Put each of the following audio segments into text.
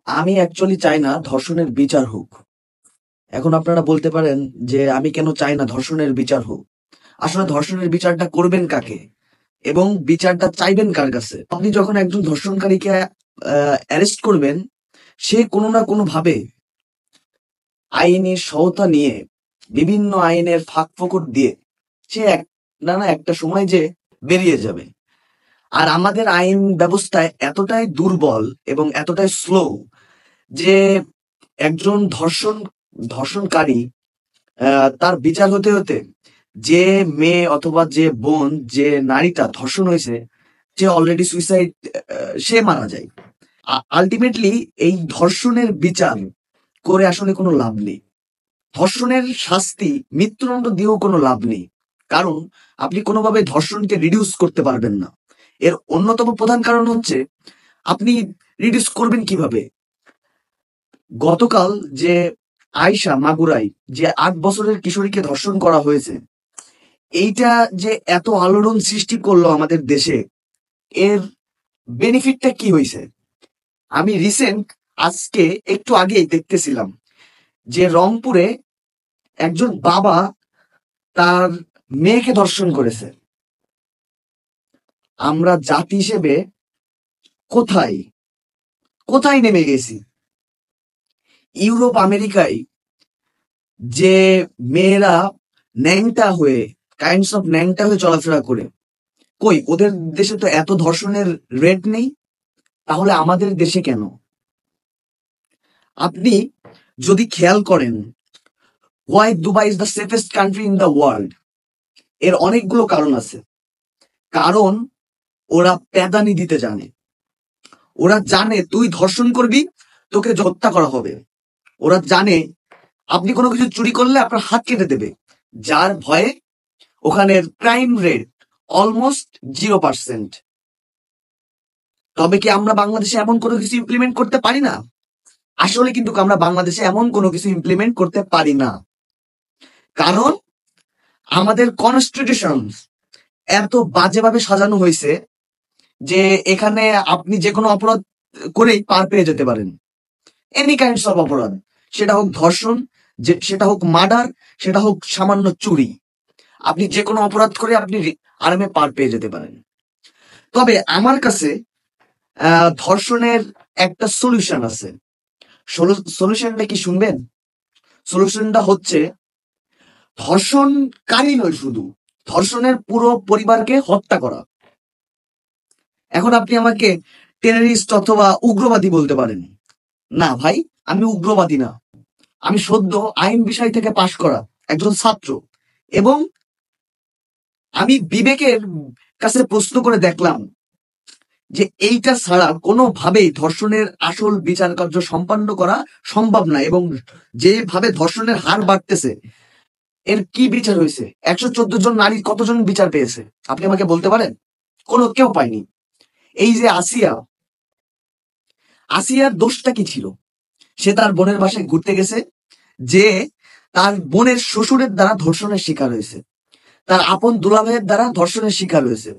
আমি অ্যাকচুয়ালি চাই না ধর্ষণের বিচার হোক। এখন আপনারা বলতে পারেন যে আমি কেন চাই না ধর্ষণের বিচার হোক? আসলে ধর্ষণের বিচারটা করবেন কাকে? এবং বিচারটা চাইবেন কার কাছে? আপনি যখন একজন ধর্ষণকারীকে অ্যারেস্ট করবেন, সে কোনো না কোনোভাবে আইনি সহায়তা নিয়ে বিভিন্ন আইনের ফাঁক-ফোকর দিয়ে সে না একটা সময় যে বেরিয়ে যাবে। আর আমাদের আইন ব্যবস্থায় এতটাই দুর্বল এবং এতটাই স্লো যে একজন ধর্ষণকারী তার বিচার হতে হতে যে মেয়ে অথবা যে বোন যে নারীটা ধর্ষণ হয়েছে সে অলরেডি সুইসাইড সে মারা যায়। আলটিমেটলি এই ধর্ষণের বিচার করে আসলে কোনো লাভ নেই। ধর্ষণের শাস্তি মৃত্যুদণ্ড দিয়েও কোনো লাভ নেই, কারণ আপনি কোনোভাবে ধর্ষণকে রিডিউস করতে পারবেন না। এর অন্যতম প্রধান কারণ হচ্ছে আপনি রিডিউস করবেন কিভাবে? গতকাল যে আয়শা মাগুরায় যে ৮ বছরের কিশোরীকে ধর্ষণ করা হয়েছে, এইটা যে এত আলোড়ন সৃষ্টি করলো আমাদের দেশে, এর বেনিফিটটা কি হয়েছে? আমি রিসেন্ট আজকে একটু আগেই দেখতেছিলাম যে রংপুরে একজন বাবা তার মেয়েকে ধর্ষণ করেছে। আমরা জাতি হিসেবে কোথায় কোথায় নেমে গেছি? ইউরোপ আমেরিকায় যে মেয়েরা ন্যাংটা হয়ে ন্যাংটা হয়ে চলাফেরা করে, কই ওদের দেশে তো এত ধর্ষণের রেট নেই, তাহলে আমাদের দেশে কেন? আপনি যদি খেয়াল করেন, why Dubai is the safest country in the world, এর অনেকগুলো কারণ আছে। কারণ ওরা প্যাদানি দিতে জানে। ওরা জানে তুই ধর্ষণ করবি, তোকে হত্যা করা হবে। ওরা জানে আপনি কোনো কিছু চুরি করলে আপনার হাত কেটে দেবে, যার ভয়ে ওখানের ক্রাইম রেট অলমোস্ট 0%। তবে কি আমরা বাংলাদেশে এমন কোনো কিছু ইমপ্লিমেন্ট করতে পারি না? আসলে কিন্তু আমরা বাংলাদেশে এমন কোনো কিছু ইমপ্লিমেন্ট করতে পারি না, কারণ আমাদের কনস্টিটিউশন এত বাজেভাবে সাজানো হয়েছে যে এখানে আপনি যে কোনো অপরাধ করেই পার পেয়ে যেতে পারেন। এনি কাইন্ডস অফ অপরাধ, সেটা হোক ধর্ষণ, সেটা হোক মার্ডার, সেটা হোক সামান্য চুরি, আপনি যে কোনো অপরাধ করে আপনি আরামে পার পেয়ে যেতে পারেন। তবে আমার কাছে ধর্ষণের একটা সলিউশন আছে। সলিউশনটা কি শুনবেন? সলিউশনটা হচ্ছে ধর্ষণকারী নয়, শুধু ধর্ষণের পুরো পরিবারকে হত্যা করা। এখন আপনি আমাকে টেররিস্ট অথবা উগ্রবাদী বলতে পারেন। না ভাই, আমি উগ্রবাদী না। আমি সদ্য আইন বিষয় থেকে পাশ করা একজন ছাত্র, এবং আমি বিবেকের কাছে প্রশ্ন করে দেখলাম যে এইটা ছাড়া কোনোভাবেই ধর্ষণের আসল বিচার কার্য সম্পন্ন করা সম্ভব না। এবং যেভাবে ধর্ষণের হার বাড়তেছে, এর কি বিচার হয়েছে? 114 জন নারী কতজন বিচার পেয়েছে আপনি আমাকে বলতে পারেন? কেউ পায়নি। এই যে আসিয়ার দোষটা কি ছিল? সে তার বোনের বাসায় ঘুরতে গেছে, যে তার বোনের শ্বশুরের দ্বারা ধর্ষণের শিকার হয়েছে, তার আপন দুলাভাইয়ের দ্বারা ধর্ষণের শিকার হয়েছে,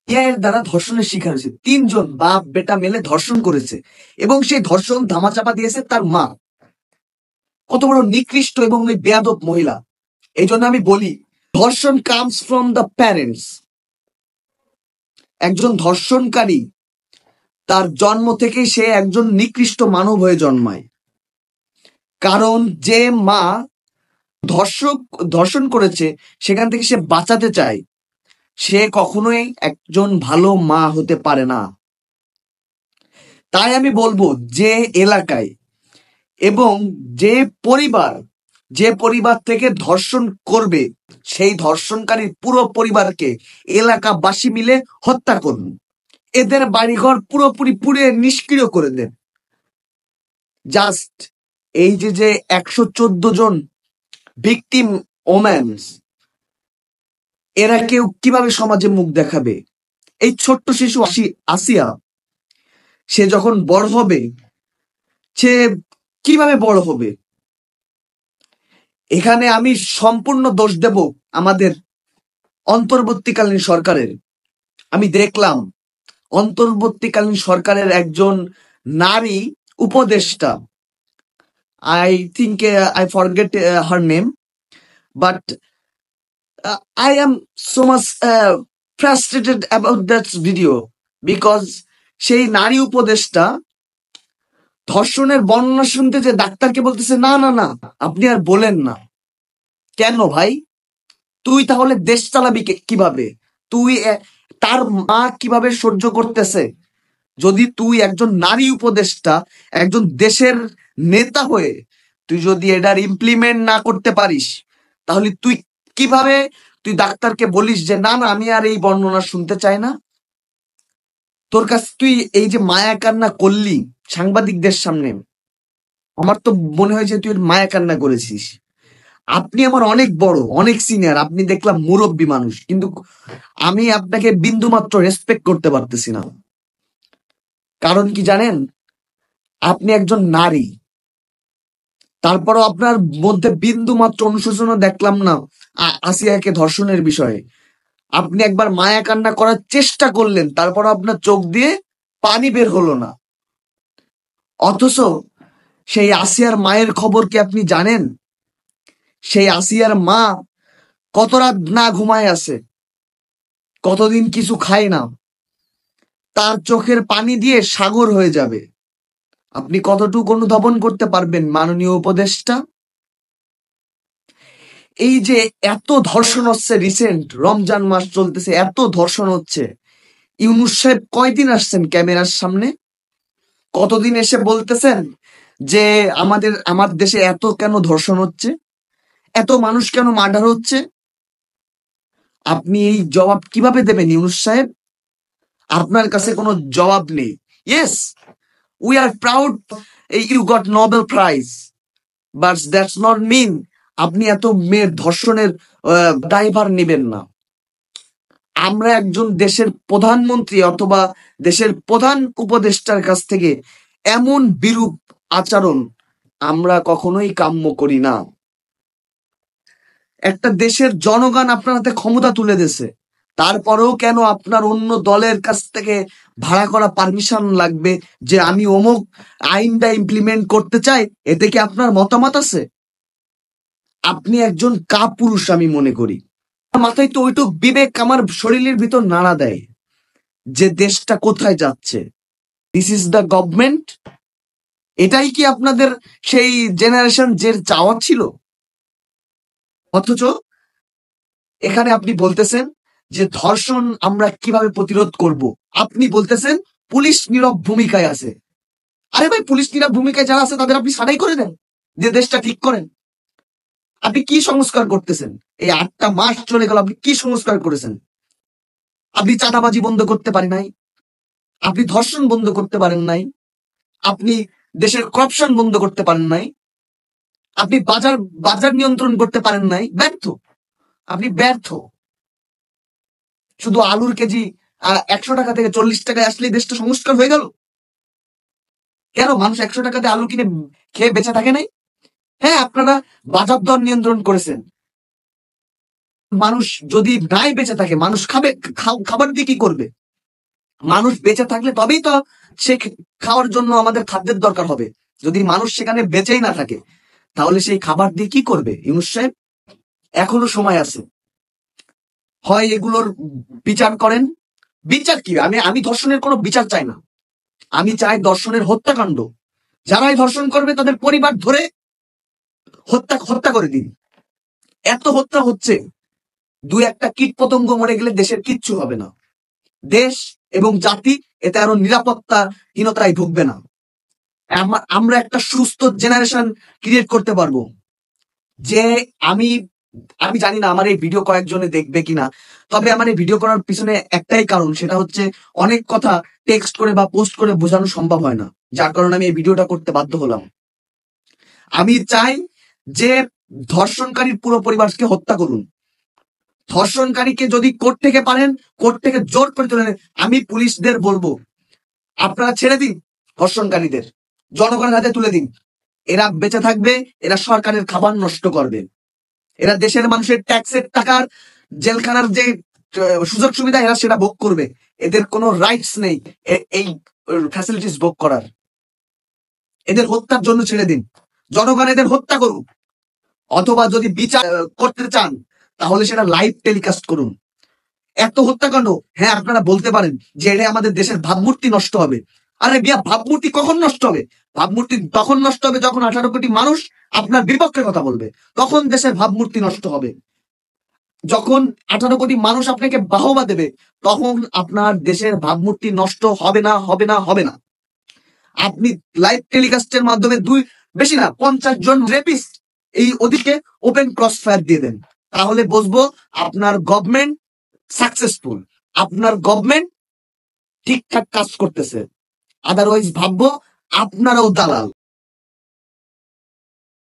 এর দ্বারা ধর্ষণের শিকার হয়েছে। 3 জন বাপ বেটা মেলে ধর্ষণ করেছে, এবং সেই ধর্ষণ ধামাচাপা দিয়েছে তার মা। কত বড় নিকৃষ্ট এবং ওই বেয়াদব মহিলা! এই জন্য আমি বলি, ধর্ষণ কামস ফ্রম দ্য প্যারেন্টস। একজন ধর্ষণকারী তার জন্ম থেকেই সে একজন নিকৃষ্ট মানব হয়ে জন্মায়, কারণ যে মা ধর্ষণ করেছে সেখান থেকে সে বাঁচাতে চায়, সে কখনোই একজন ভালো মা হতে পারে না। তাই আমি বলবো, যে এলাকায় এবং যে পরিবার থেকে ধর্ষণ করবে, সেই ধর্ষণকারীর পুরো পরিবারকে এলাকাবাসী মিলে হত্যা করুন। এদের বাড়িঘর পুরোপুরি পুড়ে নিষ্ক্রিয় করে দেন। জাস্ট এই যে 114 জন ভিকটিম ওম্যানস, এরা কেউ কিভাবে সমাজে মুখ দেখাবে? এই ছোট্ট শিশু আসিয়া, সে যখন বড় হবে, সে কিভাবে বড় হবে? এখানে আমি সম্পূর্ণ দোষ দেব আমাদের অন্তর্বর্তীকালীন সরকারের। আমি দেখলাম অন্তর্বর্তীকালীন সরকারের একজন নারী উপদেষ্টা, I think I forget her name, but I am so much frustrated about that video because সেই নারী উপদেষ্টা ধর্ষণের বর্ণনা শুনতে যে ডাক্তারকে বলতেছে না না না আপনি আর বলেন না। কেন ভাই? তুই তাহলে দেশ চালাবি কিভাবে? তুই তার মা কিভাবে সহ্য করতেছে? যদি তুই একজন নারী উপদেষ্টা, একজন দেশের নেতা হয়ে তুই যদি এটার ইমপ্লিমেন্ট না করতে পারিস, তাহলে তুই কিভাবে তুই ডাক্তারকে বলিস যে না না আমি আর এই বর্ণনা শুনতে চাই না? তোর কাছে তুই এই যে মায়া কান্না করলি সাংবাদিকদের সামনে, আমার তো মনে হয় যে তুই মায়া কান্না করেছিস। আপনি আমার অনেক বড়, অনেক সিনিয়র, আপনি দেখলাম মুরব্বী মানুষ, কিন্তু আমি আপনাকে বিন্দুমাত্র রেসপেক্ট করতে পারতেছি না। কারণ কি জানেন? আপনি একজন নারী, তারপরও আপনার মধ্যে বিন্দু মাত্র অনুশোচনা দেখলাম না আসিয়াকে ধর্ষণের বিষয়ে। আপনি একবার মায়া কান্না করার চেষ্টা করলেন, তারপর আপনার চোখ দিয়ে পানি বের হলো না। অথচ সেই আসিয়ার মায়ের খবর কি আপনি জানেন? সেই আসিয়ার মা কত রাত না ঘুমায় আছে, কতদিন কিছু খায় না, তার চোখের পানি দিয়ে সাগর হয়ে যাবে। আপনি কতটুকু অনুধাবন করতে পারবেন মাননীয় উপদেষ্টা? এই যে এত ধর্ষণ হচ্ছে, রিসেন্ট রমজান মাস চলতেছে, এত ধর্ষণ হচ্ছে, ইউনূস সাহেব কয়দিন আসছেন ক্যামেরার সামনে? কতদিন এসে বলতেছেন যে আমার দেশে এত কেন ধর্ষণ হচ্ছে, এত মানুষ কেন মার্ডার হচ্ছে? আপনি এই জবাব কিভাবে দেবেন ইউনূস সাহেব? আপনার কাছে কোনো জবাব নেই। Yes, we are proud you got Nobel prize, but that's not mean আপনি এত মেয়ের ধর্ষণের দায়ভার নেবেন না। আমরা একজন দেশের প্রধানমন্ত্রী অথবা দেশের প্রধান উপদেষ্টার কাছ থেকে এমন বিরূপ আচরণ আমরা কখনোই কাম্য করি না। একটা দেশের জনগণ আপনার হাতে ক্ষমতা তুলে দিয়েছে, তারপরেও কেন আপনার অন্য দলের কাছ থেকে ভাড়া করা পারমিশন লাগবে যে আমি অমুক আইনটা ইমপ্লিমেন্ট করতে চাই? এতে কি আপনার মতামত আছে? আপনি একজন কাপুরুষ আমি মনে করি। মাথায় তো ওইটুক বিবেক আমার শরীরের ভিতর নাড়া দেয় যে দেশটা কোথায় যাচ্ছে। This is the government. এটাই কি আপনাদের সেই জেনারেশন যে চাওয়া ছিল? অথচ এখানে আপনি বলতেছেন যে ধর্ষণ আমরা কিভাবে প্রতিরোধ করব। আপনি বলতেছেন পুলিশ নীরব ভূমিকায় আছে। আরে ভাই, পুলিশ নীরব ভূমিকায় যারা আছে তাদের আপনি ছাড়াই করে দেন, যে দেশটা ঠিক করেন। আপনি কি সংস্কার করতেছেন? এই 8টা মাস চলে গেল, আপনি কি সংস্কার করেছেন? আপনি চাঁদাবাজি বন্ধ করতে পারেন নাই, আপনি ধর্ষণ বন্ধ করতে পারেন নাই, আপনি দেশের করাপশন বন্ধ করতে পারেন নাই, আপনি বাজার নিয়ন্ত্রণ করতে পারেন নাই। ব্যর্থ, আপনি ব্যর্থ। শুধু আলুর কেজি 100 টাকা থেকে 40 টাকায় আসলেই দেশটা সংস্কার হয়ে গেল? কেন মানুষ 100 টাকাতে আলু কিনে খেয়ে বেঁচে থাকে নাই? হ্যাঁ, আপনারা বাজার দর নিয়ন্ত্রণ করেছেন। মানুষ যদি নাই বেঁচে থাকে, মানুষ খাবার দিয়ে কি করবে? মানুষ বেঁচে থাকলে তবেই তো সে খাওয়ার জন্য আমাদের খাদ্যের দরকার হবে। যদি মানুষ সেখানে বেঁচেই না থাকে, তাহলে সেই খাবার দিয়ে কি করবে? ইউনূস সাহেব, এখনো সময় আছে। হয় এগুলোর বিচার করেন। বিচার কি? আমি ধর্ষণের কোনো বিচার চাই না। আমি চাই ধর্ষণের হত্যাকাণ্ড। যারাই ধর্ষণ করবে তাদের পরিবার ধরে হত্যা করে দিন। এত হত্যা হচ্ছে, 2-1টা কীট পতঙ্গ মরে গেলে দেশের কিচ্ছু হবে না। দেশ এবং জাতি এতে আরো নিরাপত্তাহীনতায় ভুগবে না। আমরা একটা সুস্থ জেনারেশন ক্রিয়েট করতে পারবো। যে আমি আমি জানি না আমার এই ভিডিও কয়েকজনে দেখবে কিনা, তবে আমার এই ভিডিও করার পিছনে একটাই কারণ, সেটা হচ্ছে অনেক কথা টেক্সট করে বা পোস্ট করে বোঝানো সম্ভব হয় না, যার কারণে আমি এই ভিডিওটা করতে বাধ্য হলাম। আমি চাই যে ধর্ষণকারীর পুরো পরিবারকে হত্যা করুন। ধর্ষণকারীকে যদি কোর্ট থেকে পারেন, কোর্ট থেকে জোর করে তুলে নেন। আমি পুলিশদের বলবো, আপনারা ছেড়ে দিন ধর্ষণকারীদের, জনগণের হাতে তুলে দিন। এরা বেঁচে থাকবে, এরা সরকারের খাবার নষ্ট করবে, এরা দেশের মানুষের ট্যাক্সের টাকার জেলখানার যে সুযোগ সুবিধা এরা সেটা ভোগ করবে। এদের কোনো রাইটস নেই এই ফ্যাসিলিটিস ভোগ করার। এদের হত্যার জন্য ছেড়ে দিন, জনগণ এদের হত্যা করুন। অথবা যদি বিচার করতে চান তাহলে সেটা লাইভ টেলিকাস্ট করুন। এত হত্যাকাণ্ড, হ্যাঁ আপনারা বলতে পারেন যে এটা আমাদের দেশের ভাবমূর্তি নষ্ট হবে। আরে বিয়া, ভাবমূর্তি কখন নষ্ট হবে? ভাবমূর্তি তখন নষ্ট হবে যখন 18 কোটি মানুষ আপনার বিপক্ষে কথা বলবে, তখন দেশের ভাবমূর্তি নষ্ট হবে। যখন 18 কোটি মানুষ আপনাকে বাহবা দেবে, তখন আপনার দেশের ভাবমূর্তি নষ্ট হবে না, হবে না, হবে না। আপনি লাইভ টেলিকাস্টের মাধ্যমে বেশি না 50 জন রেপিস্ট এই ওদিকে ওপেন ক্রস ফায়ার দিয়ে দেন, তাহলে বুঝবো আপনার গভর্নমেন্ট সাকসেসফুল, আপনার গভর্নমেন্ট ঠিকঠাক কাজ করতেছে। আদারওয়াইজ ভাববো আপনারাও দালাল।